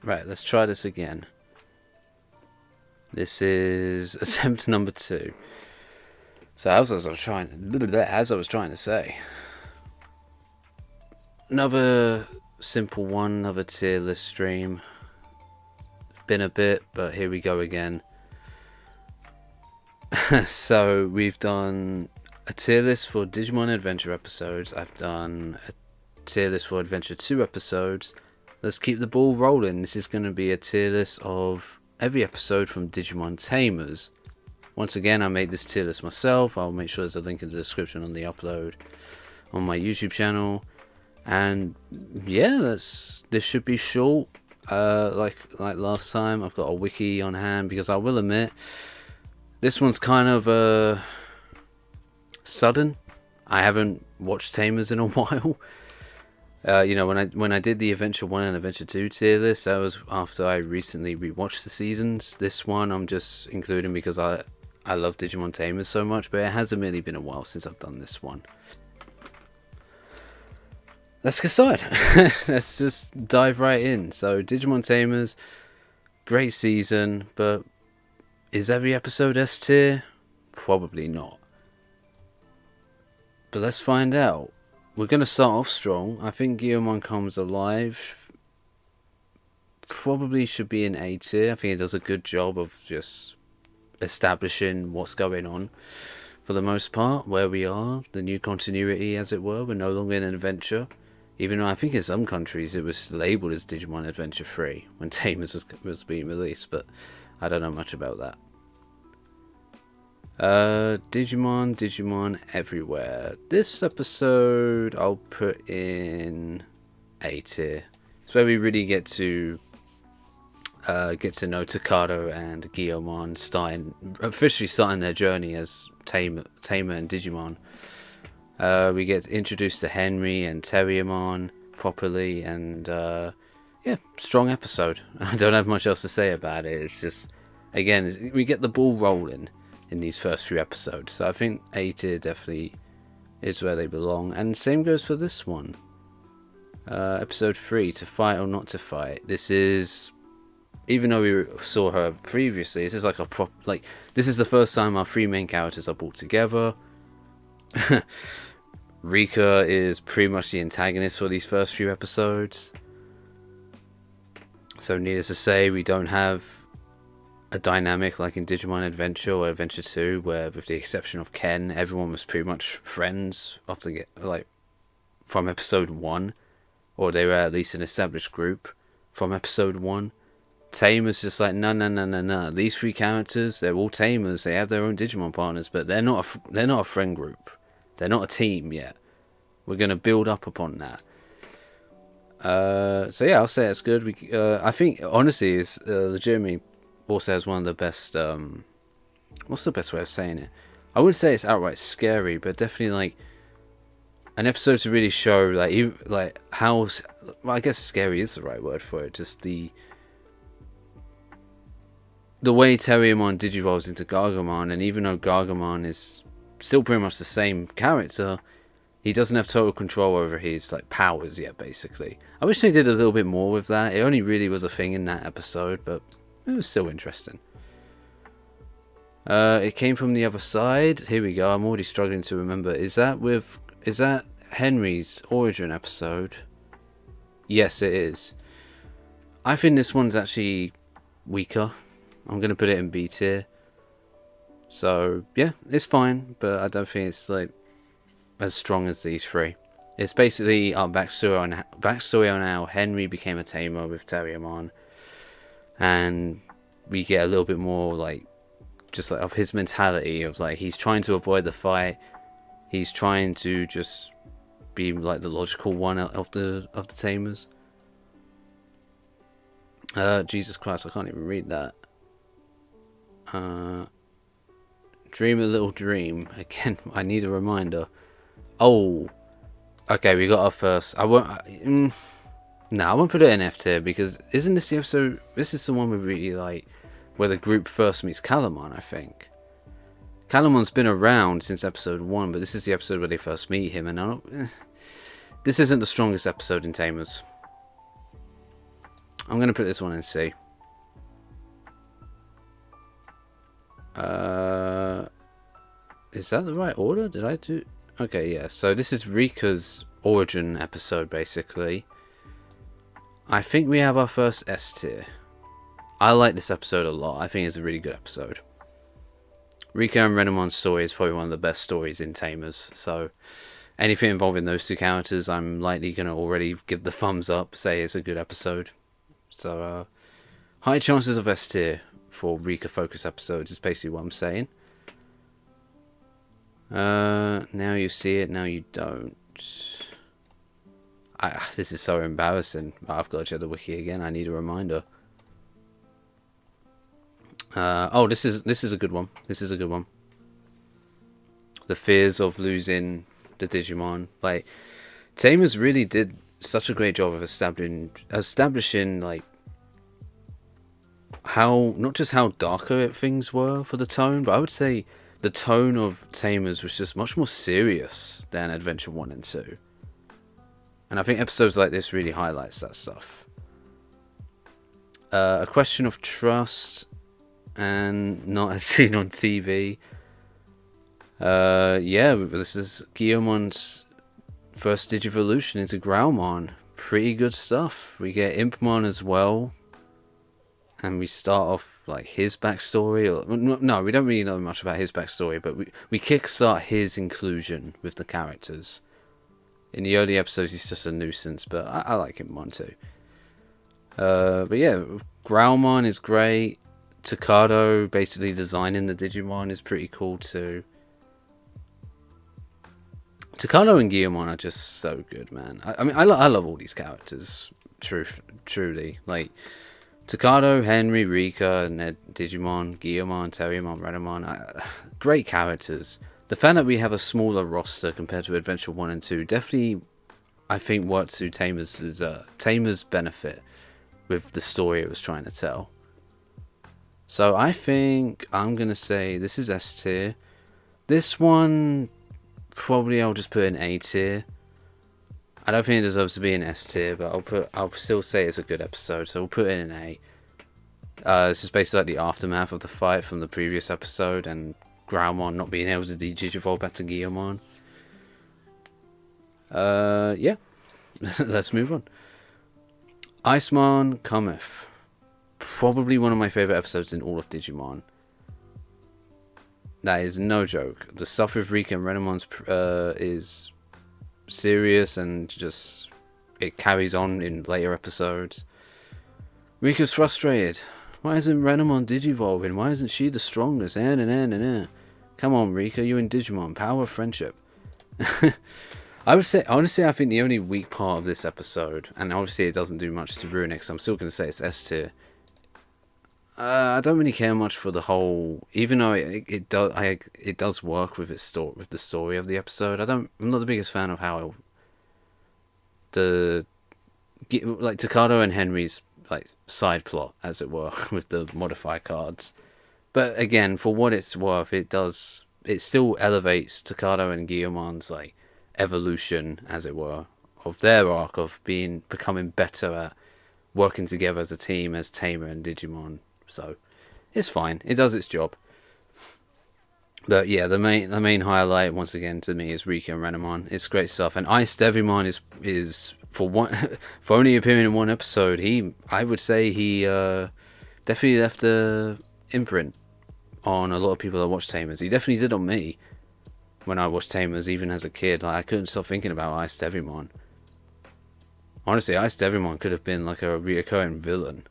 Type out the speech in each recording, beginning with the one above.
Right, let's try this again. This is attempt number 2. So as I was trying to say, another simple one, another tier list stream. Been a bit, but here we go again. So we've done a tier list for Digimon Adventure episodes. I've done a tier list for Adventure 2 episodes. Let's keep the ball rolling. This is going to be a tier list of every episode from Digimon Tamers. Once again, I made this tier list myself. I'll make sure there's a link in the description on the upload on my YouTube channel. And yeah, this should be short. Like last time, I've got a wiki on hand because I will admit this one's kind of sudden. I haven't watched Tamers in a while. When I did the Adventure 1 and Adventure 2 tier list, that was after I recently rewatched the seasons. This one I'm just including because I love Digimon Tamers so much, but it hasn't really been a while since I've done this one. Let's get started. Let's just dive right in. So Digimon Tamers, great season, but is every episode S tier? Probably not. But let's find out. We're going to start off strong. I think Guillemon Comes Alive probably should be in A tier. I think it does a good job of just establishing what's going on for the most part, where we are, the new continuity as it were. We're no longer in an adventure, even though I think in some countries it was labelled as Digimon Adventure 3 when Tamers was being released, but I don't know much about that. Digimon everywhere. This episode I'll put in A tier. It's where we really get to know Takato and Guillemon officially starting their journey as Tamer and Digimon. We get introduced to Henry and Terriermon properly, and strong episode. I don't have much else to say about it. It's just, again, we get the ball rolling in these first few episodes, so I think A tier definitely is where they belong, and same goes for this one. Episode 3, To Fight or Not to Fight. This is, even though we saw her previously, this is like this is the first time our 3 main characters are brought together. Rika is pretty much the antagonist for these first few episodes, so needless to say, we don't have a dynamic like in Digimon Adventure or Adventure 2, where with the exception of Ken, everyone was pretty much friends from episode 1, or they were at least an established group from episode 1. Tamers just like no. These 3 characters, they're all Tamers. They have their own Digimon partners, but they're not a friend group. They're not a team yet. We're gonna build up upon that. So yeah, I'll say it's good. I think honestly, it's legitimately also has one of the best. What's the best way of saying it? I wouldn't say it's outright scary, but definitely like an episode to really show how. Well, I guess scary is the right word for it. Just the way Terriermon digivolves into Gargamon, and even though Gargamon is still pretty much the same character, he doesn't have total control over his powers yet, basically. I wish they did a little bit more with that. It only really was a thing in that episode, but it was still interesting. It came from the other side. Here we go. I'm already struggling to remember. Is that Henry's origin episode? Yes, it is. I think this one's actually weaker. I'm going to put it in B tier. So, yeah, it's fine, but I don't think it's as strong as these 3. It's basically our backstory on how Henry became a tamer with Terriermon, and we get a little bit more of his mentality of he's trying to avoid the fight. He's trying to just be the logical one of the Tamers. Jesus Christ, I can't even read that. Dream a little dream. Again, I need a reminder. Oh, okay, we got our first. I won't put it in F tier because isn't this the episode? This is the one where the group first meets Calamon, I think. Calamon's been around since episode 1, but this is the episode where they first meet him, and this isn't the strongest episode in Tamers. I'm going to put this one in C. Is that the right order? Did I do... Okay, yeah. So this is Rika's origin episode, basically. I think we have our first S tier. I like this episode a lot. I think it's a really good episode. Rika and Renamon's story is probably one of the best stories in Tamers. So anything involving those two characters, I'm likely going to already give the thumbs up, say it's a good episode. So high chances of S tier for Rika focus episodes is basically what I'm saying. Now you see it, now you don't. This is so embarrassing. I've got to check the wiki again. I need a reminder. Oh, this is a good one. This is a good one. The fears of losing the Digimon. Like, Tamers really did such a great job of establishing like how, not just how darker things were for the tone, but I would say the tone of Tamers was just much more serious than Adventure 1 and 2. And I think episodes like this really highlights that stuff. A question of trust and not as seen on TV. Yeah, this is Guillomon's first Digivolution into Growlmon. Pretty good stuff. We get Impmon as well. And we start off like his backstory. No, we don't really know much about his backstory, but we kickstart his inclusion with the characters. In the early episodes, he's just a nuisance, but I like Impmon too. But yeah, Growlmon is great. Tocado basically designing the Digimon is pretty cool too. Tocado and Guillamon are just so good, man. I mean, I love all these characters. Truly, like Tocado, Henry, Rika, and their Digimon, Guillamon, Terriermon, Renamon, great characters. The fact that we have a smaller roster compared to Adventure 1 and 2 definitely, I think, worked to Tamers' benefit with the story it was trying to tell. So I think I'm going to say this is S tier. This one, probably I'll just put in A tier. I don't think it deserves to be an S tier, but I'll still say it's a good episode, so we'll put it in A. This is basically like the aftermath of the fight from the previous episode, and Growlmon not being able to Digivolve back to Guillamon. Yeah. Let's move on. Icemon Cometh. Probably one of my favourite episodes in all of Digimon. That is no joke. The stuff with Rika and Renamon's is serious, and just it carries on in later episodes. Rika's frustrated. Why isn't Renamon Digivolving? Why isn't she the strongest? Come on, Rika, you're in Digimon. Power of friendship. I would say, honestly, I think the only weak part of this episode, and obviously it doesn't do much to ruin it, because I'm still going to say it's S tier. I don't really care much for the whole, even though it does work with with the story of the episode. I'm not the biggest fan of how Tocado and Henry's like side plot, as it were, with the modify cards. But again, for what it's worth, it still elevates Tocado and Guillomon's like evolution, as it were, of their arc of becoming better at working together as a team as Tamer and Digimon. So it's fine. It does its job. But yeah, the main highlight once again to me is Rika and Renamon. It's great stuff. And Ice Devimon is for only appearing in one episode, I would say he definitely left a imprint on a lot of people that watch Tamers. He definitely did on me when I watched Tamers, even as a kid. Like, I couldn't stop thinking about Ice Devimon. Honestly, Ice Devimon could have been like a reoccurring villain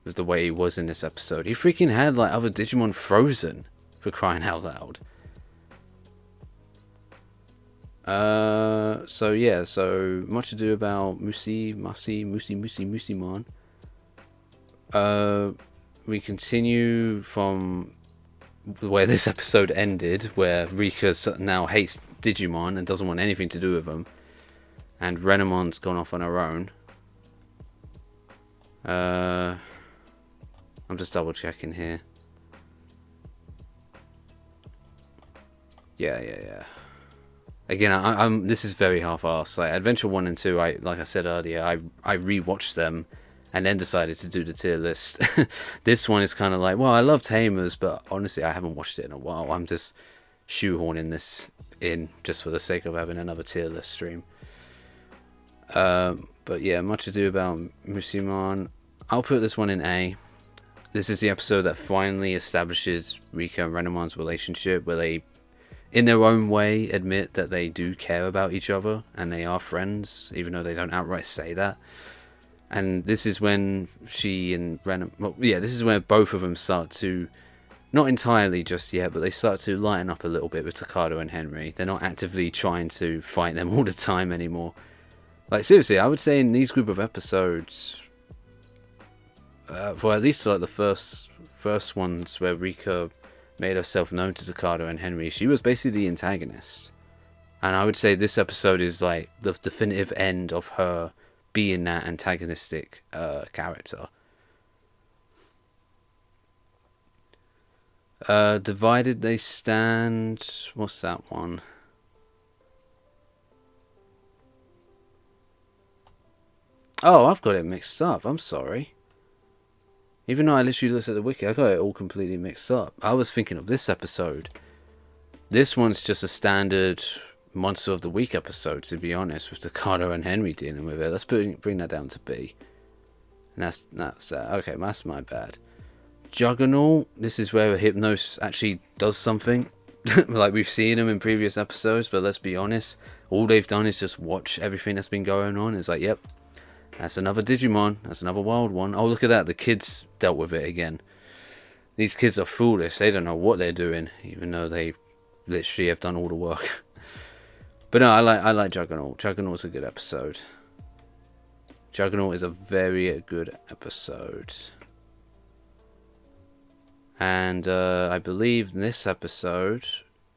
with the way he was in this episode. He freaking had like other Digimon frozen, for crying out loud. So yeah, so much ado about Musimon. We continue from where this episode ended, where Rika now hates Digimon and doesn't want anything to do with them, and Renamon's gone off on her own. I'm just double checking here. Yeah. Again, I'm this is very half-assed. Like Adventure 1 and 2, like I said earlier, I rewatched them and then decided to do the tier list. This one is kind of like, well, I love Tamers, but honestly, I haven't watched it in a while. I'm just shoehorning this in just for the sake of having another tier list stream. But yeah, Much Ado About Musimon. I'll put this one in A. This is the episode that finally establishes Rika and Renamon's relationship, where they, in their own way, admit that they do care about each other and they are friends, even though they don't outright say that. And this is when she and Renamon, well, yeah, this is where both of them start to, not entirely just yet, but they start to lighten up a little bit with Takato and Henry. They're not actively trying to fight them all the time anymore. Like, seriously, I would say in these group of episodes, for at least like the first ones where Rika made herself known to Takato and Henry, she was basically the antagonist. And I would say this episode is like the definitive end of her being that antagonistic character. Divided They Stand. What's that one? Oh, I've got it mixed up. I'm sorry. Even though I literally looked at the wiki, I got it all completely mixed up. I was thinking of this episode. This one's just a standard Monster of the Week episode, to be honest, with Takato and Henry dealing with it. Let's bring that down to B. And that's okay, that's my bad. Juggernaut, this is where Hypnos actually does something. Like we've seen him in previous episodes, but let's be honest, all they've done is just watch everything that's been going on. It's like, yep, that's another Digimon, that's another wild one. Oh, look at that, the kids dealt with it again. These kids are foolish, they don't know what they're doing, even though they literally have done all the work. But no, I like Juggernaut. Juggernaut's a good episode. Juggernaut is a very good episode. And I believe this episode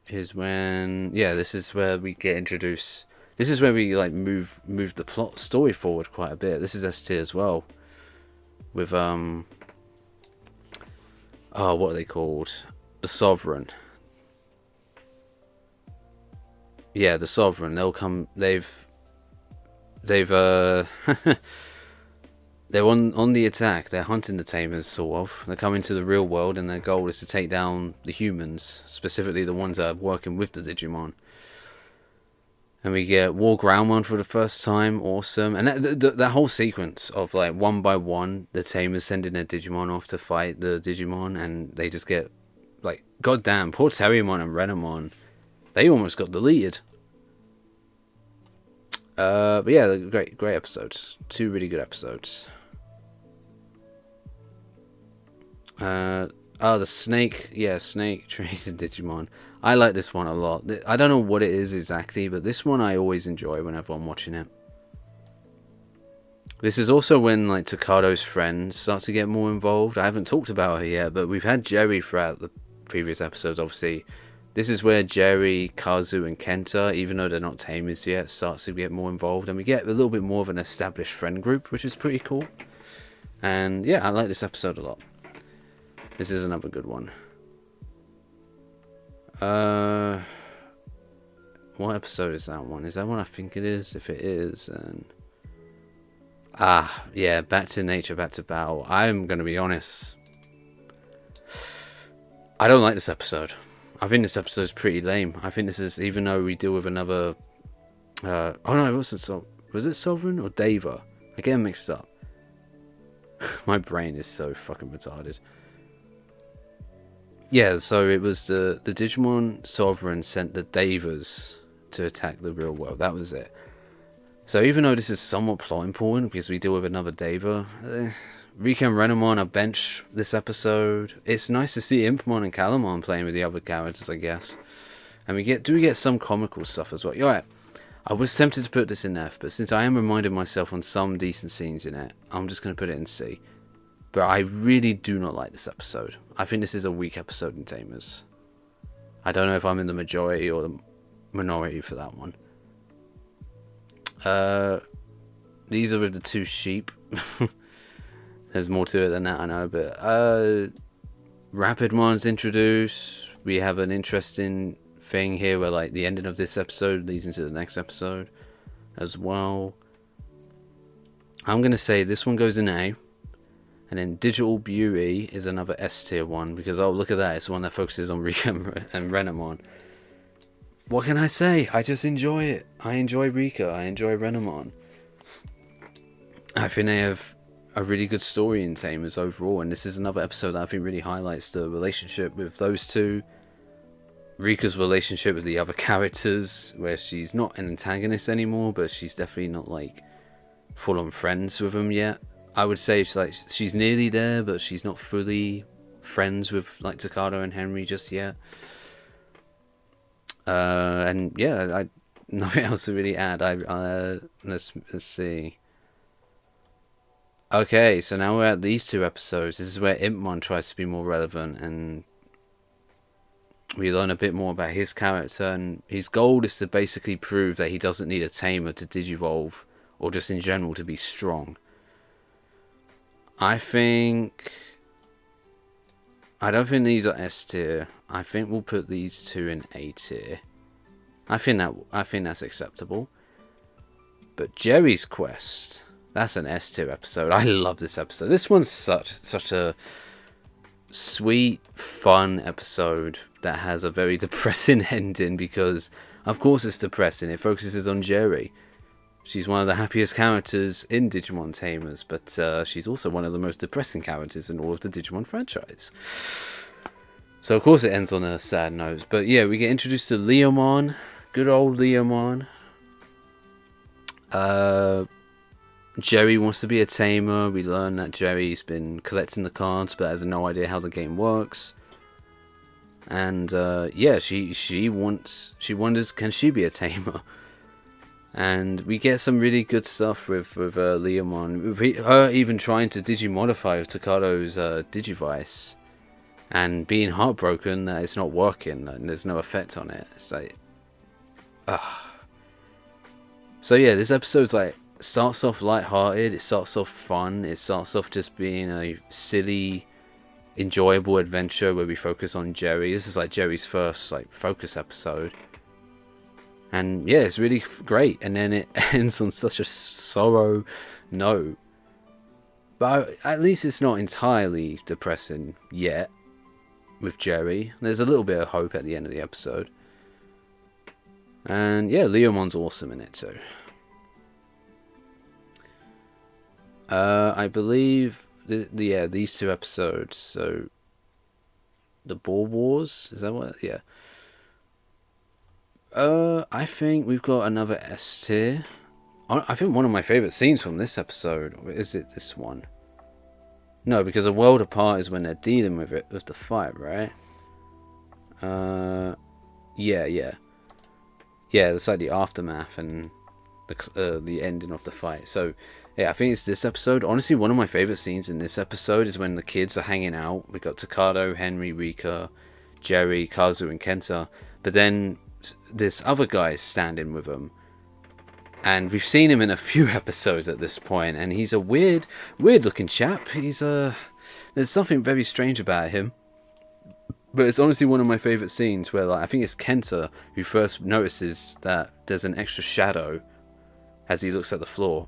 is when, yeah, this is where we get introduced. This is where we like move the plot story forward quite a bit. This is S tier as well, with oh, what are they called? The Sovereign. Yeah, the Sovereign. They'll come. They've they're on the attack. They're hunting the Tamers, sort of. They're coming to the real world, and their goal is to take down the humans, specifically the ones that are working with the Digimon. And we get War Groundmon for the first time. Awesome. And that whole sequence of like one by one, the Tamers sending their Digimon off to fight the Digimon, and they just get like, goddamn, poor Terriermon and Renamon. They almost got deleted. But yeah, great episodes. 2 really good episodes. The snake. Yeah, snake trees and Digimon. I like this one a lot. I don't know what it is exactly, but this one I always enjoy whenever I'm watching it. This is also when like Takato's friends start to get more involved. I haven't talked about her yet, but we've had Jerry throughout the previous episodes, obviously. This is where Jerry, Kazu, and Kenta, even though they're not Tamers yet, starts to get more involved. And we get a little bit more of an established friend group, which is pretty cool. And yeah, I like this episode a lot. This is another good one. What episode is that one? Is that one I think it is? If it is, then... yeah, Back to Nature, Back to Battle. I'm going to be honest. I don't like this episode. I think this episode is pretty lame. I think this is, even though we deal with another... oh no, it wasn't was it Sovereign or Deva? I get them mixed up. My brain is so fucking retarded. Yeah, so it was the Digimon Sovereign sent the Devas to attack the real world. That was it. So even though this is somewhat plot important, because we deal with another Deva... Rika and Renamon are bench this episode. It's nice to see Impamon and Calamon playing with the other characters, I guess. And we get some comical stuff as well. Alright, I was tempted to put this in F, but since I am reminding myself on some decent scenes in it, I'm just going to put it in C. But I really do not like this episode. I think this is a weak episode in Tamers. I don't know if I'm in the majority or the minority for that one. These are with the 2 sheep. There's more to it than that, I know, but Rapidmon's introduced. We have an interesting thing here where like the ending of this episode leads into the next episode as well. I'm going to say this one goes in A. And then Digital Beauty is another S tier one, because, oh, look at that, it's the one that focuses on Rika and Renamon. What can I say? I just enjoy it. I enjoy Rika, I enjoy Renamon. I think they have a really good story in Tamers overall, and this is another episode that I think really highlights the relationship with those two. Rika's relationship with the other characters, where she's not an antagonist anymore, but she's definitely not like full-on friends with them yet. I would say she's nearly there, but she's not fully friends with like Takato and Henry just yet. And yeah, nothing else to really add. Let's see. Okay, so now we're at these two episodes. This is where Impmon tries to be more relevant, and we learn a bit more about his character. And his goal is to basically prove that he doesn't need a tamer to digivolve, or just in general to be strong. I don't think these are S tier. I think we'll put these two in A tier. I think that's acceptable. But Jerry's Quest, that's an S tier episode. I love this episode. This one's such a sweet, fun episode that has a very depressing ending, because of course it's depressing. It focuses on Jerry. She's one of the happiest characters in Digimon Tamers, but she's also one of the most depressing characters in all of the Digimon franchise. So of course it ends on a sad note. But yeah, we get introduced to Leomon. Good old Leomon. Jerry wants to be a tamer. We learn that Jerry's been collecting the cards but has no idea how the game works. And yeah, she wonders, can she be a tamer? And we get some really good stuff with Leomon. With her even trying to Digimodify with Takato's Digivice, and being heartbroken that it's not working and there's no effect on it. It's like, So yeah, this episode's like, starts off lighthearted, it starts off fun, it starts off just being a silly, enjoyable adventure where we focus on Jerry. This is like Jerry's first like focus episode. And yeah, it's really great. And then it ends on such a sorrow note. But at least it's not entirely depressing yet with Jerry. There's a little bit of hope at the end of the episode. And yeah, Leomon's awesome in it too. I believe, these two episodes. So, the Ball Wars, is that what? Yeah. I think we've got another S tier. I think one of my favourite scenes from this episode, is it this one? No, because A World Apart is when they're dealing with the fight, right? Yeah, it's like the aftermath and the ending of the fight. So, yeah, I think it's this episode. Honestly, one of my favourite scenes in this episode is when the kids are hanging out. We got Takato, Henry, Rika, Jerry, Kazu, and Kenta. But then this other guy is standing with them, and we've seen him in a few episodes at this point, and he's a weird looking chap. There's something very strange about him, but it's honestly one of my favorite scenes where, like, I think it's Kenta who first notices that there's an extra shadow as he looks at the floor.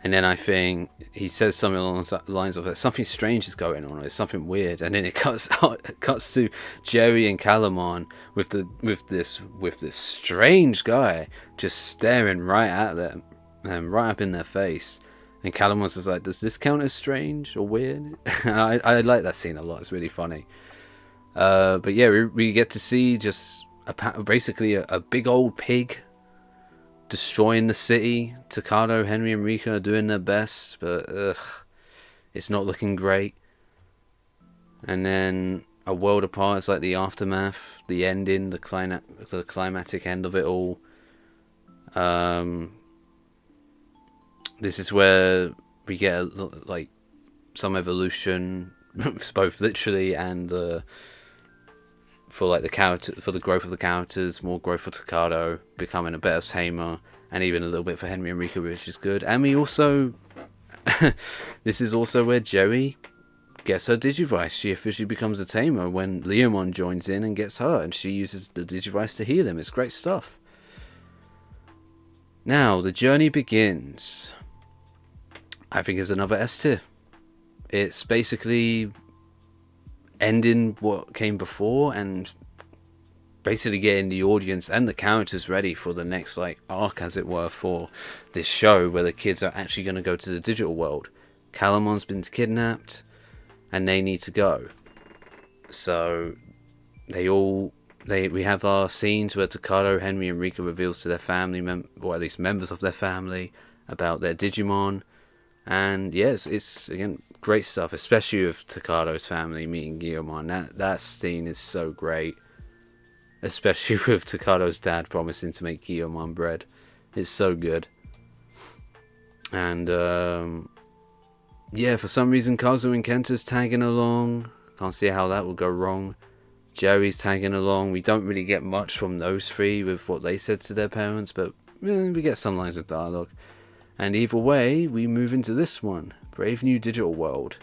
And then I think he says something along the lines of, something strange is going on, or it's something weird. And then it cuts to Jerry and Calamon with this strange guy just staring right at them, right up in their face. And Calamon's just like, does this count as strange or weird? I like that scene a lot. It's really funny. But yeah, we get to see just basically a big old pig destroying the city. Takato, Henry, and Rika are doing their best, but it's not looking great. And then A World Apart is like the aftermath, the ending, the climatic end of it all. This is where we get like some evolution, both literally and for like the growth of the characters, more growth for Takato, becoming a better tamer, and even a little bit for Henry and Rika, which is good. And we also, this is also where Jerry gets her Digivice. She officially becomes a tamer when Leomon joins in and gets her, and she uses the Digivice to heal him. It's great stuff. Now the journey begins. I think it's another S tier. It's basically ending what came before and basically getting the audience and the characters ready for the next like arc, as it were, for this show where the kids are actually going to go to the digital world. Calamon's been kidnapped and they need to go. So we have our scenes where Takado, Henry, and Rika reveals to their family, or at least members of their family, about their Digimon. And yes, it's again great stuff, especially with Takado's family meeting Guillemon. That scene is so great, especially with Takado's dad promising to make Guillemon bread. It's so good. And yeah, for some reason Kazu and Kenta's tagging along. Can't see how that will go wrong. Jerry's tagging along. We don't really get much from those three with what they said to their parents, but we get some lines of dialogue. And either way, we move into this one, Brave New Digital World.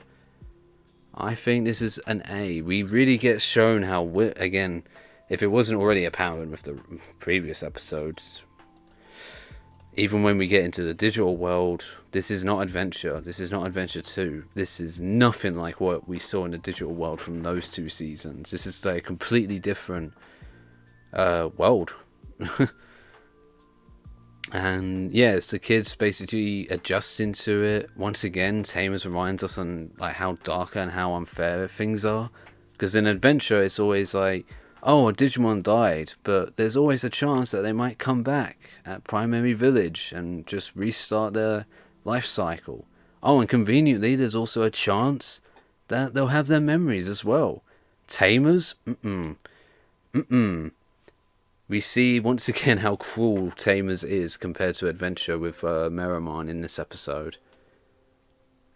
I think this is an A. We really get shown how, again, if it wasn't already apparent with the previous episodes, even when we get into the digital world, this is not adventure. This is not Adventure 2. This is nothing like what we saw in the digital world from those 2 seasons. This is a completely different world. And yeah, it's the kids basically adjusting to it. Once again, Tamers reminds us on like how darker and how unfair things are. Because in Adventure, it's always like, oh, a Digimon died, but there's always a chance that they might come back at Primary Village and just restart their life cycle. Oh, and conveniently, there's also a chance that they'll have their memories as well. Tamers? We see once again how cruel Tamers is compared to Adventure with Meramon in this episode.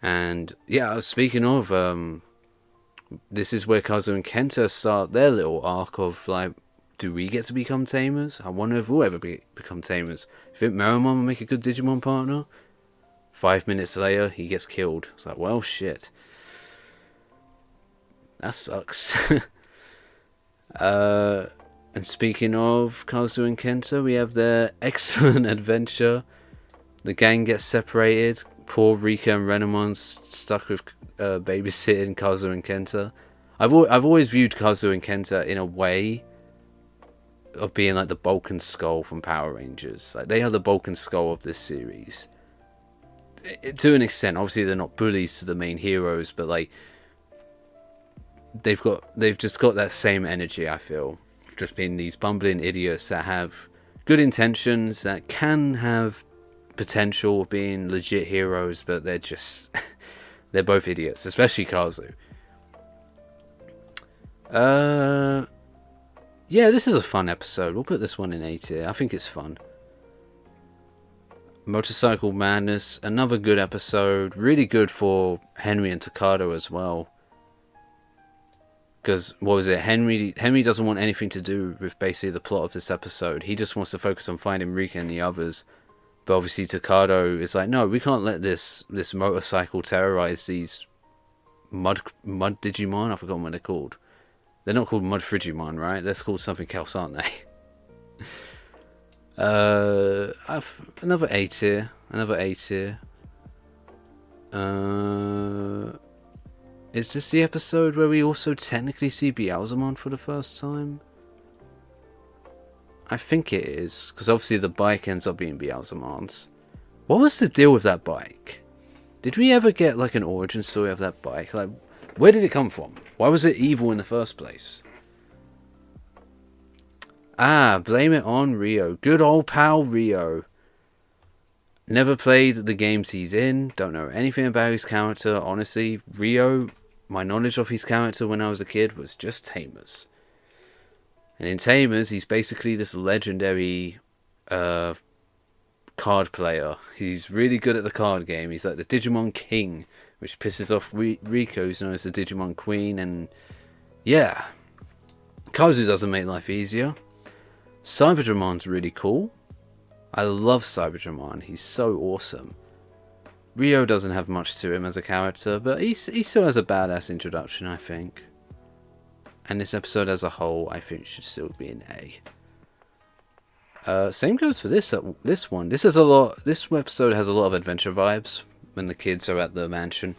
And yeah, speaking of, this is where Kazu and Kenta start their little arc of like, do we get to become Tamers? I wonder if we'll ever become Tamers. You think Meramon will make a good Digimon partner? 5 minutes later, he gets killed. It's like, well, shit. That sucks. And speaking of Kazu and Kenta, we have their excellent adventure. The gang gets separated. Poor Rika and Renamon's stuck with babysitting Kazu and Kenta. I've always viewed Kazu and Kenta in a way of being like the Bulk and Skull from Power Rangers. Like, they are the Bulk and Skull of this series. To an extent, obviously they're not bullies to the main heroes, but like they've just got that same energy, I feel. Just being these bumbling idiots that have good intentions, that can have potential of being legit heroes, but they're just they're both idiots, especially Kazu. Yeah, this is a fun episode. We'll put this one in A tier. I think it's fun. Motorcycle Madness, another good episode. Really good for Henry and Takado as well. Because, what was it, Henry doesn't want anything to do with basically the plot of this episode. He just wants to focus on finding Rika and the others. But obviously Takado is like, no, we can't let this motorcycle terrorize these mud Digimon. I've forgotten what they're called. They're not called Mud Frigimon, right? They're called something else, aren't they? Another A tier. Is this the episode where we also technically see Beelzemon for the first time? I think it is, because obviously the bike ends up being Beelzemon's. What was the deal with that bike? Did we ever get like an origin story of that bike? Like, where did it come from? Why was it evil in the first place? Ah, blame it on Rio. Good old pal Rio. Never played the games he's in. Don't know anything about his character. Honestly, Rio, my knowledge of his character when I was a kid was just Tamers. And in Tamers, he's basically this legendary card player. He's really good at the card game. He's like the Digimon King, which pisses off Riko, who's known as the Digimon Queen. And yeah, Kazu doesn't make life easier. Cyberdramon's really cool. I love Cyberdragon. He's so awesome. Rio doesn't have much to him as a character, but he still has a badass introduction, I think. And this episode as a whole, I think, should still be an A. Same goes for this one. This episode has a lot of adventure vibes. when the kids are at the mansion.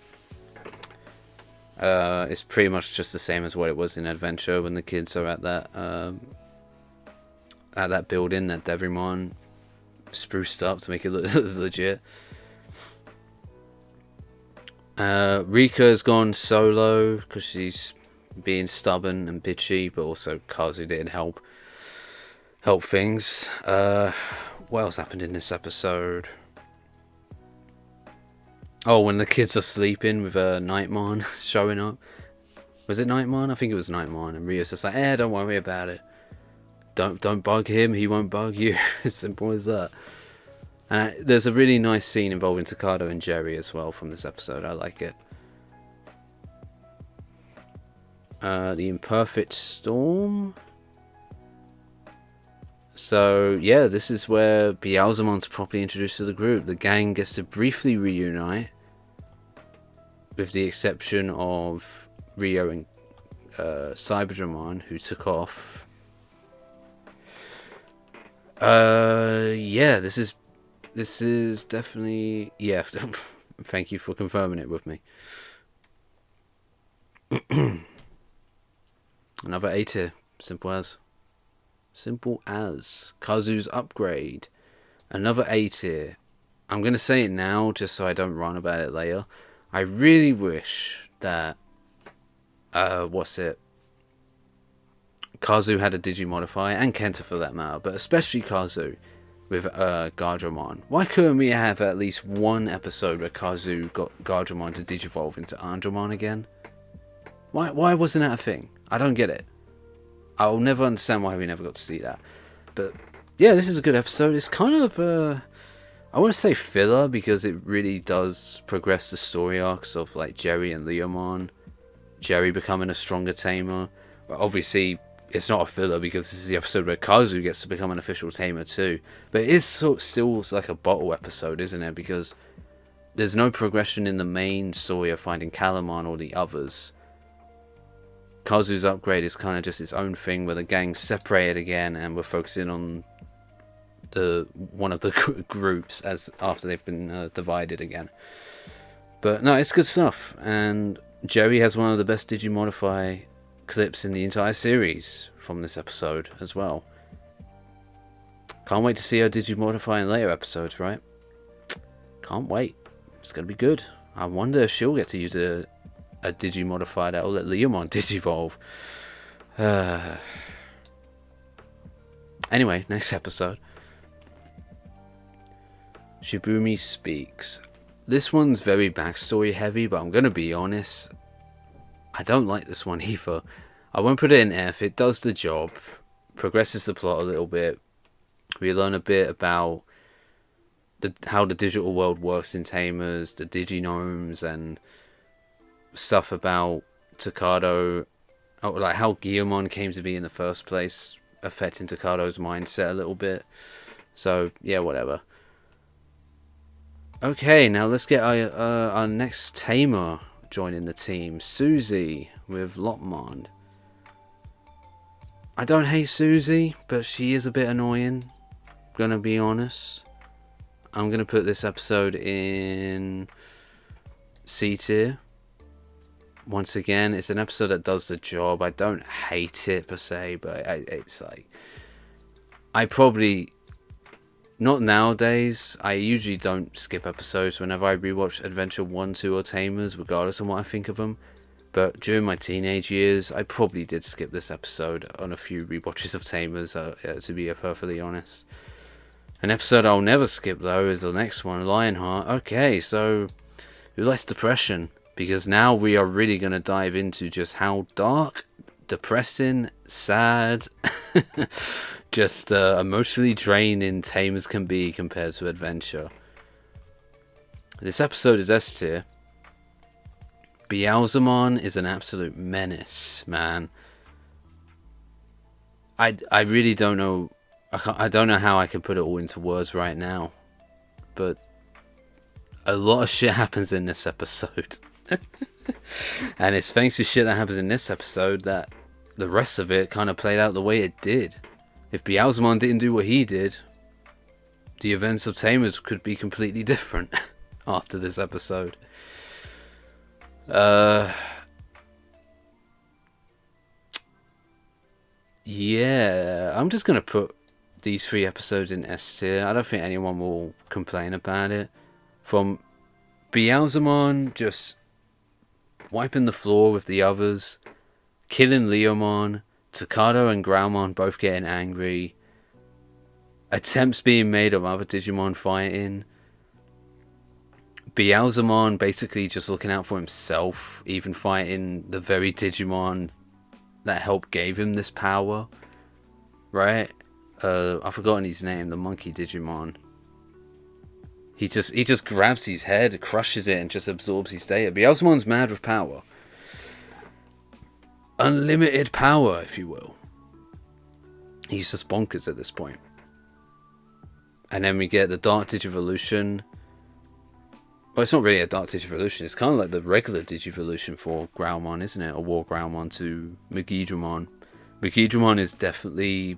It's pretty much just the same as what it was in Adventure when the kids are at that building that Devimon spruced up to make it look legit. Rika has gone solo because she's being stubborn and bitchy, but also Kazu didn't help things. What else happened in this episode? Oh, when the kids are sleeping with Nightmon showing up. Was it Nightmon? I think it was Nightmon, and Rio's just like, don't worry about it. Don't bug him, he won't bug you. As simple as that. And there's a really nice scene involving Takado and Jerry as well from this episode. I like it. The Imperfect Storm. So, yeah, this is where Beelzemon's properly introduced to the group. The gang gets to briefly reunite, with the exception of Rio and Cyberdramon, who took off. Yeah, this is definitely... Yeah, thank you for confirming it with me. Another A tier. Simple as. Kazu's upgrade. Another A tier. I'm going to say it now just so I don't run about it later. I really wish that... Kazu had a Digimodify, and Kenta for that matter, but especially Kazu with Gardramon. Why couldn't we have at least one episode where Kazu got Gardramon to Digivolve into Andromon again? Why wasn't that a thing? I don't get it. I'll never understand why we never got to see that. But yeah, this is a good episode. It's kind of, I want to say filler, because it really does progress the story arcs of like Jerry and Leomon. Jerry becoming a stronger tamer. But obviously, it's not a filler because this is the episode where Kazu gets to become an official tamer too. But it is still like a bottle episode, isn't it? Because there's no progression in the main story of finding Calamon or the others. Kazu's upgrade is kind of just its own thing, where the gang's separated again, and we're focusing on one of the groups after they've been divided again. But no, it's good stuff, and Jerry has one of the best Digimodify clips in the entire series from this episode as well. Can't wait to see her Digimodify in later episodes, right? Can't wait. It's gonna be good. I wonder if she'll get to use a Digimodify that will let Leomon Digivolve. Anyway, next episode. Shibumi Speaks. This one's very backstory heavy, but I'm gonna be honest, I don't like this one either. I won't put it in F. It does the job, progresses the plot a little bit. We learn a bit about how the digital world works in Tamers, the Diginomes, and stuff about Takado, like how Guillamon came to be in the first place, affecting Takado's mindset a little bit. So yeah, whatever. Okay, now let's get our next tamer joining the team, Susie with Lopmon. I don't hate Susie, but she is a bit annoying, gonna be honest. I'm gonna put this episode in C tier. Once again, it's an episode that does the job. I don't hate it per se, but it's like, I probably, not nowadays, I usually don't skip episodes whenever I rewatch Adventure 1, 2 or Tamers, regardless of what I think of them. But during my teenage years, I probably did skip this episode on a few rewatches of Tamers, to be perfectly honest. An episode I'll never skip though is the next one, Lionheart. Okay, so who likes depression? Because now we are really going to dive into just how dark, depressing, sad, just emotionally draining Tamers can be compared to Adventure. This episode is S tier. Beelzemon is an absolute menace, man. I really don't know. I don't know how I can put it all into words right now, but a lot of shit happens in this episode. And it's thanks to shit that happens in this episode that the rest of it kind of played out the way it did. If Beelzemon didn't do what he did, the events of Tamers could be completely different. after this episode. Yeah, I'm just gonna put these 3 episodes in S tier. I don't think anyone will complain about it. From Beelzemon just wiping the floor with the others, killing Leomon, Tokado and Groundmon both getting angry, attempts being made of other Digimon fighting, Beelzemon basically just looking out for himself, even fighting the very Digimon that helped gave him this power, right? I've forgotten his name, the monkey Digimon. He just grabs his head, crushes it, and just absorbs his data. Beelzemon's mad with power. Unlimited power, if you will. He's just bonkers at this point. And then we get the Dark Digivolution. Well, it's not really a Dark Digivolution. It's kind of like the regular Digivolution for Groundmon, isn't it? A War Groundmon to Megidramon. Megidramon is definitely...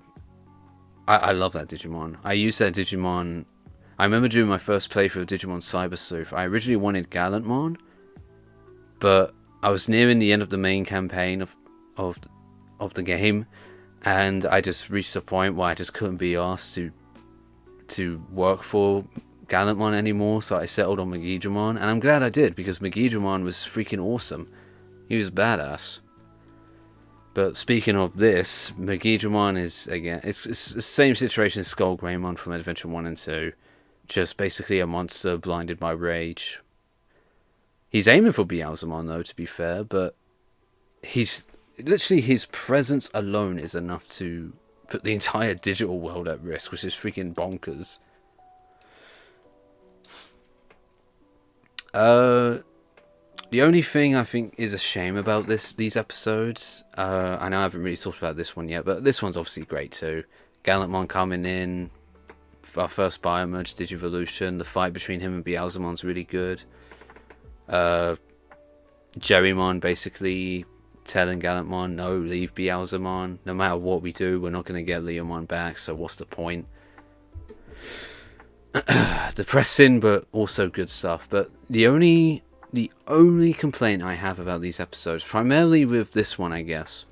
I love that Digimon. I used that Digimon... I remember doing my first playthrough of Digimon Cyber Sleuth. I originally wanted Gallantmon, but I was nearing the end of the main campaign of the game, and I just reached a point where I just couldn't be asked to work for Gallantmon anymore, so I settled on Megidramon, and I'm glad I did, because Megidramon was freaking awesome. He was badass. But speaking of this, Megidramon is, again, it's the same situation as Skull Greymon from Adventure 1 and 2. Just basically a monster blinded by rage. He's aiming for Beelzemon, though, to be fair, but he's literally, his presence alone is enough to put the entire digital world at risk, which is freaking bonkers. The only thing I think is a shame about these episodes, I know I haven't really talked about this one yet, but this one's obviously great too. Gallantmon coming in, our first Biomerge Digivolution, the fight between him and Beelzemon's really good. Jerrymon basically telling Gallantmon, no, leave Beelzemon. No matter what we do, we're not going to get Leomon back, so what's the point? Depressing, but also good stuff. But the only complaint I have about these episodes, primarily with this one, I guess,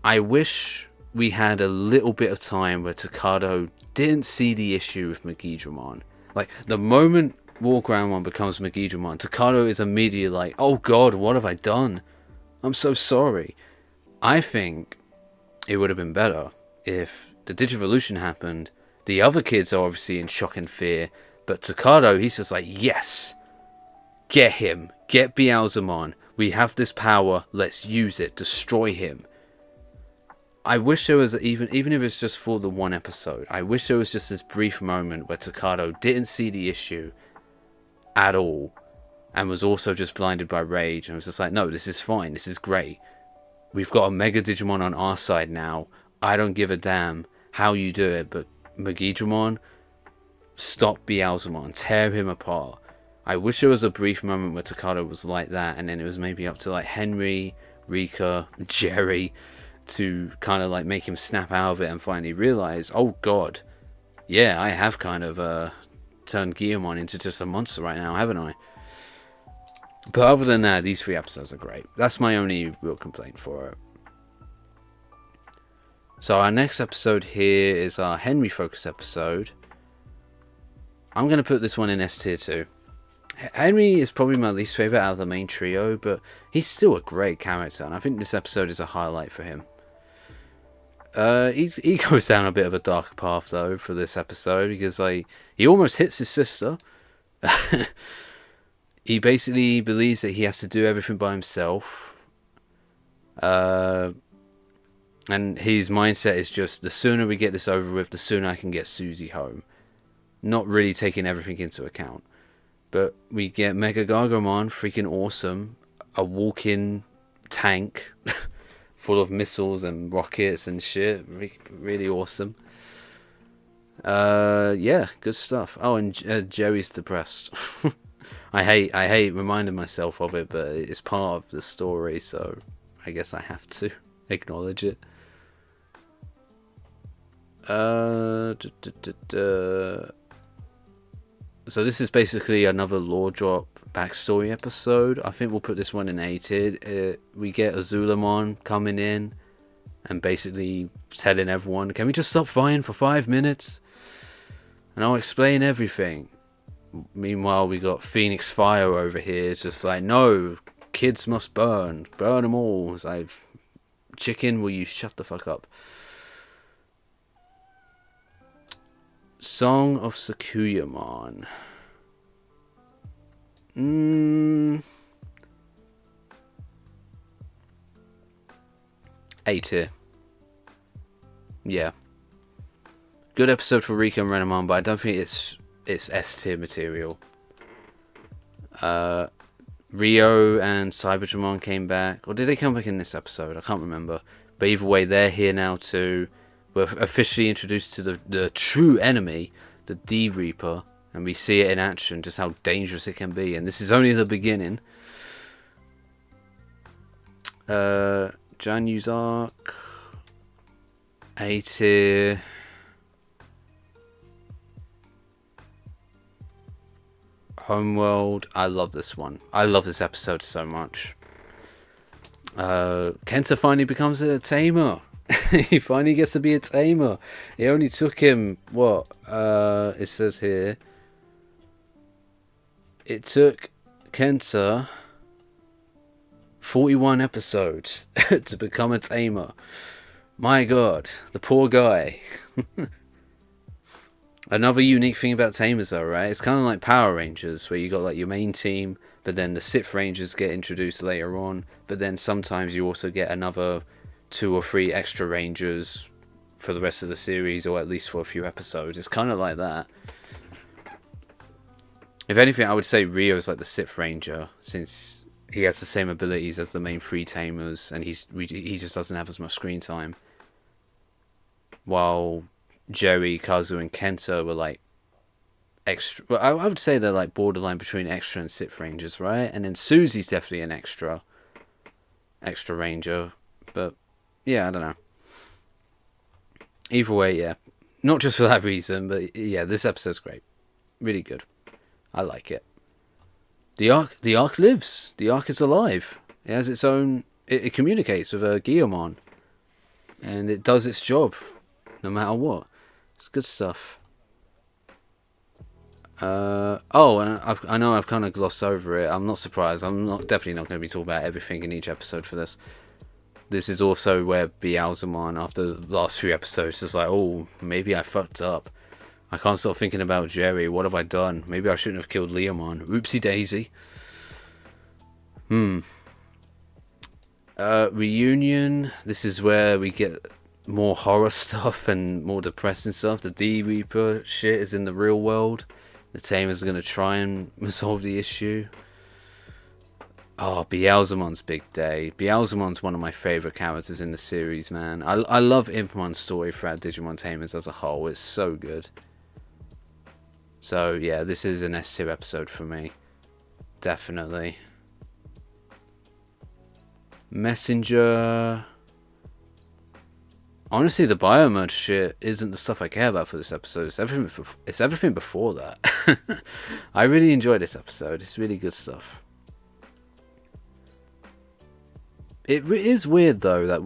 I wish we had a little bit of time where Tokado didn't see the issue with Megidramon. Like, the moment War Groundmon becomes Megidramon, Tokado is immediately like, oh god, what have I done? I'm so sorry. I think it would have been better if the Digivolution happened. The other kids are obviously in shock and fear, but Tokado, he's just like, yes, get him, get Beelzemon, we have this power, let's use it, destroy him. I wish there was, even if it's just for the one episode, I wish there was just this brief moment where Tokado didn't see the issue at all, and was also just blinded by rage, and was just like, no, this is fine, this is great. We've got a Mega Digimon on our side now, I don't give a damn how you do it, but Megidramon, stop Beelzemon, tear him apart. I wish there was a brief moment where Tokado was like that, and then it was maybe up to like Henry, Rika, Jerry, to kind of like make him snap out of it and finally realize, oh god, yeah, I have kind of turned Guillemon into just a monster right now, haven't I? But other than that, these 3 episodes are great. That's my only real complaint for it. So our next episode here is our Henry focus episode. I'm going to put this one in S tier too. Henry is probably my least favourite out of the main trio, but he's still a great character, and I think this episode is a highlight for him. He goes down a bit of a dark path though for this episode, because like he almost hits his sister. He basically believes that he has to do everything by himself. And his mindset is just, the sooner we get this over with, the sooner I can get Susie home. Not really taking everything into account. But we get Mega Gargomon, freaking awesome. A walk-in tank full of missiles and rockets and shit. Really awesome. Yeah, good stuff. Oh, and Jerry's depressed. I hate reminding myself of it, but it's part of the story, so I guess I have to acknowledge it. So this is basically another lore drop backstory episode. I think we'll put this one in A tier. We get Azulamon coming in and basically telling everyone, can we just stop fighting for 5 minutes? And I'll explain everything. Meanwhile, we got Phoenix Fire over here, just like, no, kids must burn them all. It's like, chicken, will you shut the fuck up? Song of Sakuyamon. A tier. Yeah. Good episode for Rika and Renamon, but I don't think it's S tier material. Rio and Cybertramon came back. Or did they come back in this episode? I can't remember. But either way, they're here now too. We're officially introduced to the true enemy, the D Reaper. And we see it in action, just how dangerous it can be. And this is only the beginning. Janyu's arc. A tier. Homeworld. I love this one. I love this episode so much. Kenta finally becomes a tamer. He finally gets to be a tamer. It only took him, what? It says here. It took Kenta 41 episodes to become a tamer. My god, the poor guy. Another unique thing about Tamers though, right? It's kind of like Power Rangers, where you got like your main team, but then the Sith Rangers get introduced later on, but then sometimes you also get another 2 or 3 extra Rangers for the rest of the series, or at least for a few episodes. It's kind of like that. If anything, I would say Rio's like the Sith Ranger, since he has the same abilities as the main 3 Tamers, and he just doesn't have as much screen time. While Jerry, Kazu, and Kenta were like extra. Well, I would say they're like borderline between extra and Sith Rangers, right? And then Susie's definitely an extra Ranger. But yeah, I don't know. Either way, yeah. Not just for that reason, but yeah, this episode's great. Really good. I like it. The arc lives. The arc is alive. It has its own. It communicates with Guillemon, and it does its job, no matter what. It's good stuff. And I know I've kind of glossed over it. I'm not surprised. Definitely not going to be talking about everything in each episode for this. This is also where Beelzemon, after the last few episodes, is like, oh, maybe I fucked up. I can't stop thinking about Jerry. What have I done? Maybe I shouldn't have killed Leomon. Oopsie daisy. Reunion. This is where we get more horror stuff and more depressing stuff. The D Reaper shit is in the real world. The Tamers are going to try and resolve the issue. Oh, Beelzemon's big day. Beelzemon's one of my favourite characters in the series, man. I love Impmon's story throughout Digimon Tamers as a whole. It's so good. So, yeah, this is an S tier episode for me. Definitely. Messenger. Honestly, the biomerge shit isn't the stuff I care about for this episode. It's everything before that. I really enjoy this episode. It's really good stuff. It is weird though that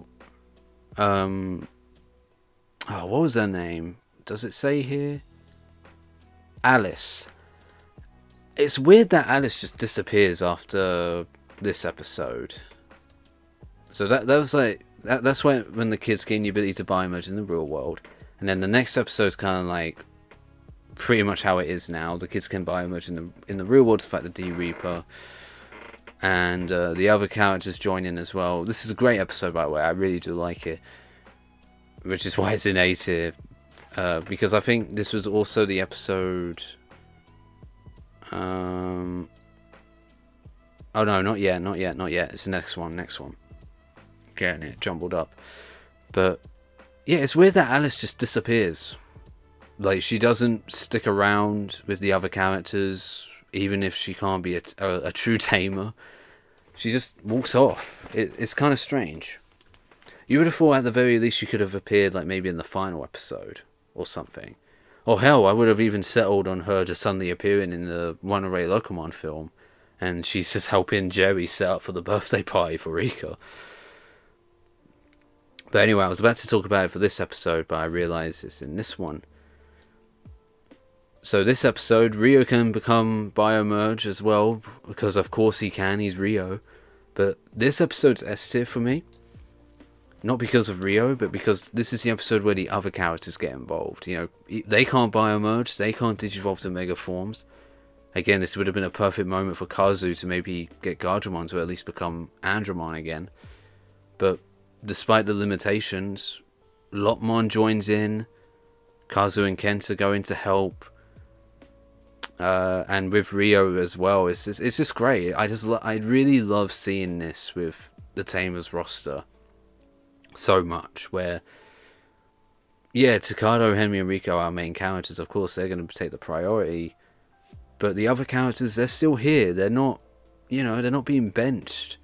what was her name? Does it say here? Alice. It's weird that Alice just disappears after this episode. So that was like that's when the kids gain the ability to biomerge in the real world, and then the next episode is kind of like pretty much how it is now. The kids can biomerge in the real world to fight the D Reaper. And the other characters join in as well. This is a great episode, by the way. I really do like it. Which is why it's in A tier. Because I think this was also the episode... Oh no, not yet. It's the next one. Getting it jumbled up. But, yeah, it's weird that Alice just disappears. Like, she doesn't stick around with the other characters, even if she can't be a true tamer. She just walks off. It's kind of strange. You would have thought at the very least she could have appeared like maybe in the final episode or something. Or hell, I would have even settled on her just suddenly appearing in the Runaway Locomon film, and she's just helping Jerry set up for the birthday party for Rika. But anyway, I was about to talk about it for this episode, but I realised it's in this one. So this episode, Rio can become Biomerge as well, because of course he can, he's Rio. But this episode's S tier for me. Not because of Rio, but because this is the episode where the other characters get involved. You know, they can't Biomerge, they can't Digivolve to Mega Forms. Again, this would have been a perfect moment for Kazu to maybe get Gardramon to at least become Andromon again. But despite the limitations, Lopmon joins in, Kazu and Kenta go in to help. And with Rio as well, it's just great. I really love seeing this with the Tamers roster so much. Where, yeah, Takado, Henry, and Rico are our main characters. Of course, they're going to take the priority, but the other characters, they're still here. They're not, they're not being benched.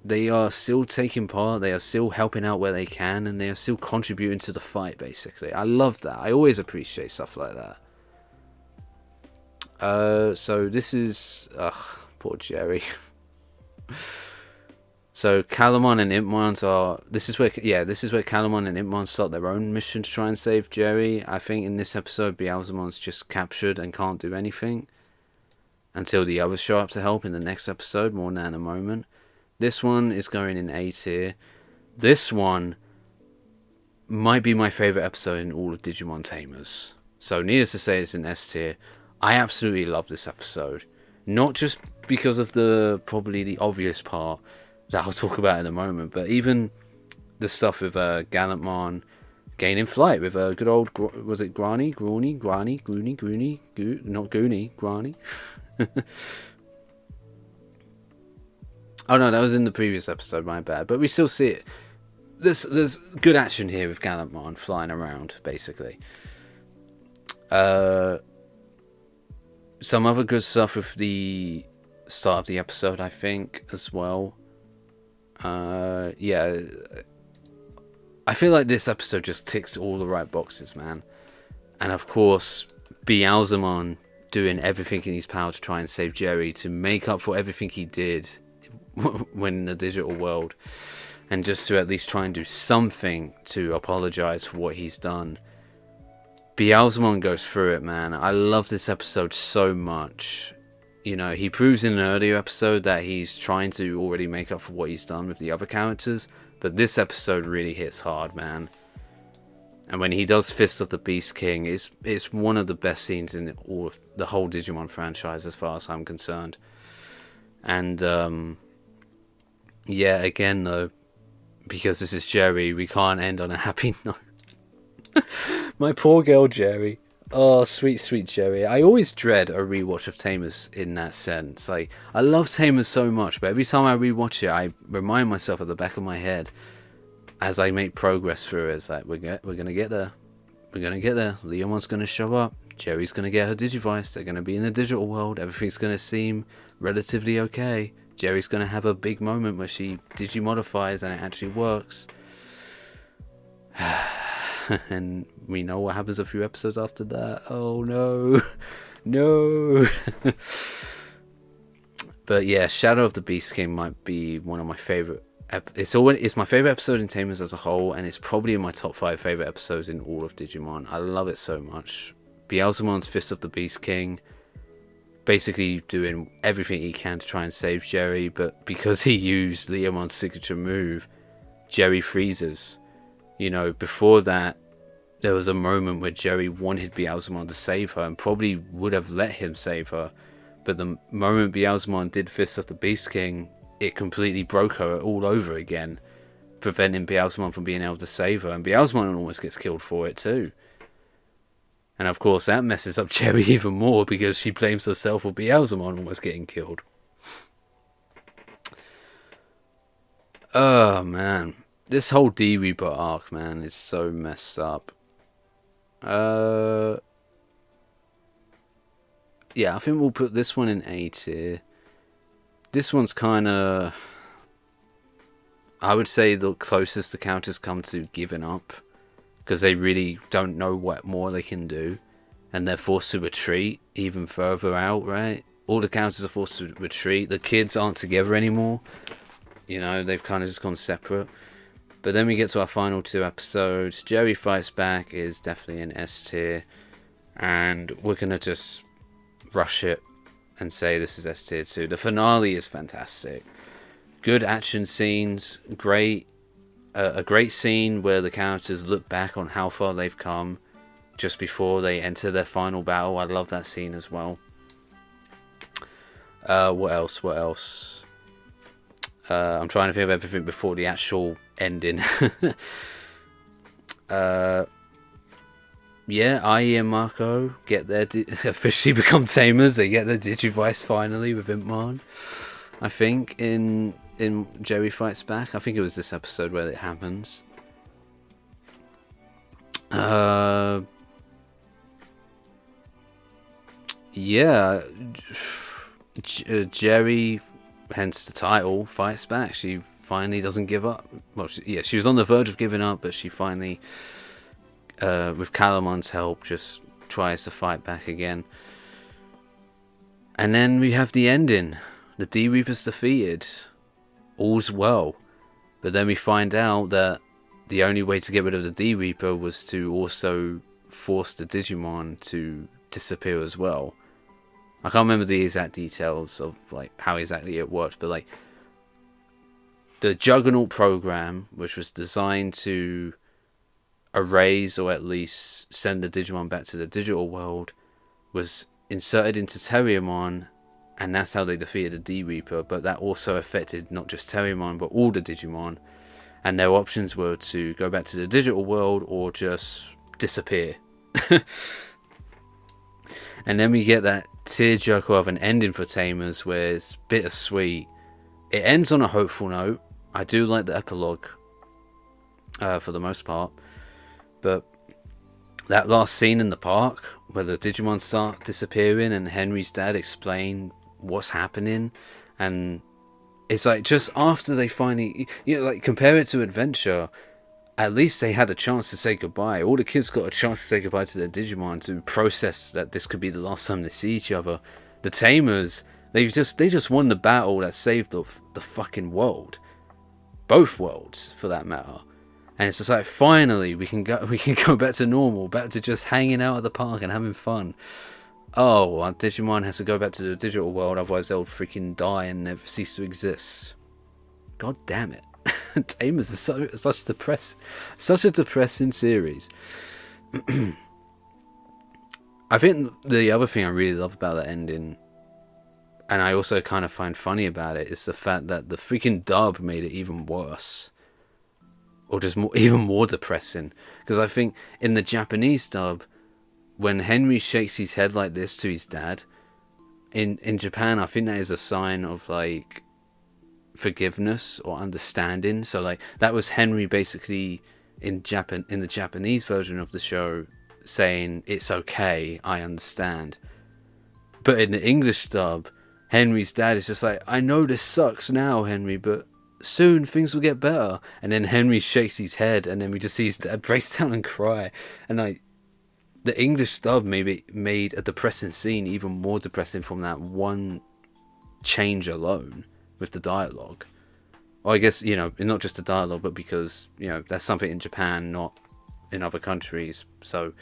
They are still taking part. They are still helping out where they can, and they are still contributing to the fight. Basically, I love that. I always appreciate stuff like that. So this is... poor Jerry. So Calamon and Impmon are... This is where Calamon and Impmon start their own mission to try and save Jerry. I think in this episode, Beelzemon's just captured and can't do anything until the others show up to help in the next episode. More than that in a moment. This one is going in A tier. This one might be my favourite episode in all of Digimon Tamers. So needless to say, it's in S tier. I absolutely love this episode. Not just because of probably the obvious part that I'll talk about in a moment, but even the stuff with Gallantmon gaining flight with a good old... Was it Grani? Not Goonie, Grani. Oh no, that was in the previous episode, my bad. But we still see it. There's good action here with Gallantmon flying around, basically. Some other good stuff with the start of the episode, I think, as well. Yeah. I feel like this episode just ticks all the right boxes, man. And of course, Beelzemon doing everything in his power to try and save Jerry, to make up for everything he did when in the digital world. And just to at least try and do something to apologize for what he's done. Beelzemon goes through it, man. I love this episode so much. He proves in an earlier episode that he's trying to already make up for what he's done with the other characters, but this episode really hits hard, man. And when he does Fist of the Beast King, it's one of the best scenes in all of the whole Digimon franchise, as far as I'm concerned. And yeah, again though, because this is Jerry, we can't end on a happy note. My poor girl Jerry. Oh, sweet, sweet Jerry. I always dread a rewatch of Tamers in that sense. Like, I love Tamers so much, but every time I rewatch it, I remind myself at the back of my head as I make progress through it. It's like, we're gonna get there. We're gonna get there. Leomon's gonna show up. Jerry's gonna get her Digivice. They're gonna be in the digital world. Everything's gonna seem relatively okay. Jerry's gonna have a big moment where she Digimodifies and it actually works. And we know what happens a few episodes after that. Oh no. No. But yeah, Shadow of the Beast King might be one of my favorite. It's my favorite episode in Tamers as a whole, and it's probably in my top 5 favorite episodes in all of Digimon. I love it so much. Beelzemon's Fist of the Beast King, basically doing everything he can to try and save Jerry, but because he used Leomon's signature move, Jerry freezes. Before that, there was a moment where Jerry wanted Beelzemon to save her and probably would have let him save her. But the moment Beelzemon did Fist of the Beast King, it completely broke her all over again, preventing Beelzemon from being able to save her. And Beelzemon almost gets killed for it too. And of course, that messes up Jerry even more because she blames herself for Beelzemon almost getting killed. Oh, man. This whole D-Rebirth arc, man, is so messed up. Yeah, I think we'll put this one in A tier. This one's kind of... I would say the closest the characters come to giving up. because they really don't know what more they can do, and they're forced to retreat even further out, right? All the characters are forced to retreat. The kids aren't together anymore. You know, they've kind of just gone separate. But then we get to our final 2 episodes. Jerry Fights Back is definitely an S tier. And we're going to just rush it and say this is S tier too. The finale is fantastic. Good action scenes. Great. A great scene where the characters look back on how far they've come just before they enter their final battle. I love that scene as well. What else? I'm trying to think of everything before the actual ending. Yeah, Ai and Marco get their officially become tamers. They get their Digivice finally with Impmon. I think in Jerry Fights Back. I think it was this episode where it happens. Yeah, Jerry, hence the title, fights back. She finally doesn't give up. Well, she was on the verge of giving up, but she finally, with Calamon's help, just tries to fight back again. And then we have the ending. The D-Reaper's defeated. All's well. But then we find out that the only way to get rid of the D-Reaper was to also force the Digimon to disappear as well. I can't remember the exact details of like how exactly it worked, but like the Juggernaut program, which was designed to erase or at least send the Digimon back to the digital world, was inserted into Terriermon, and that's how they defeated the D-Reaper. But that also affected not just Terriermon but all the Digimon, and their options were to go back to the digital world or just disappear. And then we get that tearjerker of an ending for Tamers where it's bittersweet. It ends on a hopeful note. I do like the epilogue for the most part. But that last scene in the park where the Digimon start disappearing and Henry's dad explain what's happening, and it's like just after they finally, you know, like compare it to Adventure, at least they had a chance to say goodbye. All the kids got a chance to say goodbye to their Digimon, to process that this could be the last time they see each other. The Tamers, they just won the battle that saved the fucking world, both worlds for that matter. And it's just like finally we can go back to normal, back to just hanging out at the park and having fun. Oh, our Digimon has to go back to the digital world, otherwise they'll freaking die and never cease to exist. God damn it. Tamers is such a depressing series. I think the other thing I really love about that ending, and I also kind of find funny about it, is the fact that the freaking dub made it even worse, or just even more depressing. Because I think in the Japanese dub, when Henry shakes his head like this to his dad, in Japan, I think that is a sign of like forgiveness or understanding. So like that was Henry basically in the Japanese version of the show saying, it's okay, I understand. But in the English dub, Henry's dad is just like, I know this sucks now, Henry, but soon things will get better. And then Henry shakes his head, and then we just see his dad breaks down and cry. And like the English dub maybe made a depressing scene even more depressing from that one change alone with the dialogue. Or I guess, you know, not just the dialogue, but because, you know, that's something in Japan, not in other countries. So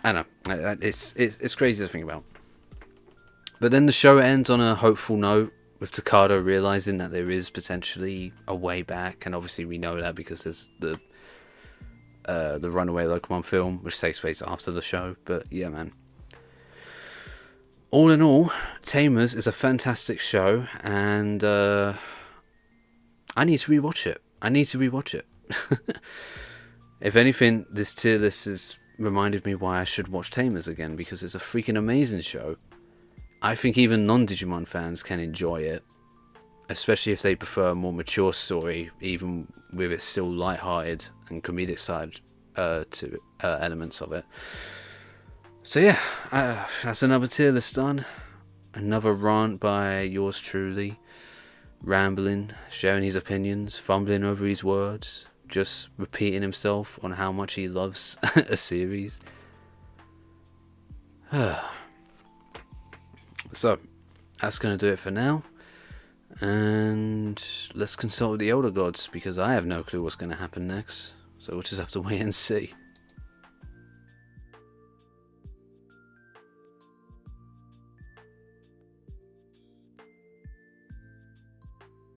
I don't know, it's crazy to think about. But then the show ends on a hopeful note, with Takado realizing that there is potentially a way back, and obviously we know that because there's the Runaway Lokomon film, which takes place after the show. But yeah, man, all in all, Tamers is a fantastic show, and I need to rewatch it. If anything, this tier list has reminded me why I should watch Tamers again, because it's a freaking amazing show. I think even non-Digimon fans can enjoy it, especially if they prefer a more mature story, even with its still light-hearted and comedic side to elements of it. So yeah, that's another tier list done. Another rant by yours truly, rambling, sharing his opinions, fumbling over his words, just repeating himself on how much he loves a series. So, that's going to do it for now. And let's consult the Elder Gods, because I have no clue what's going to happen next. So we'll just have to wait and see.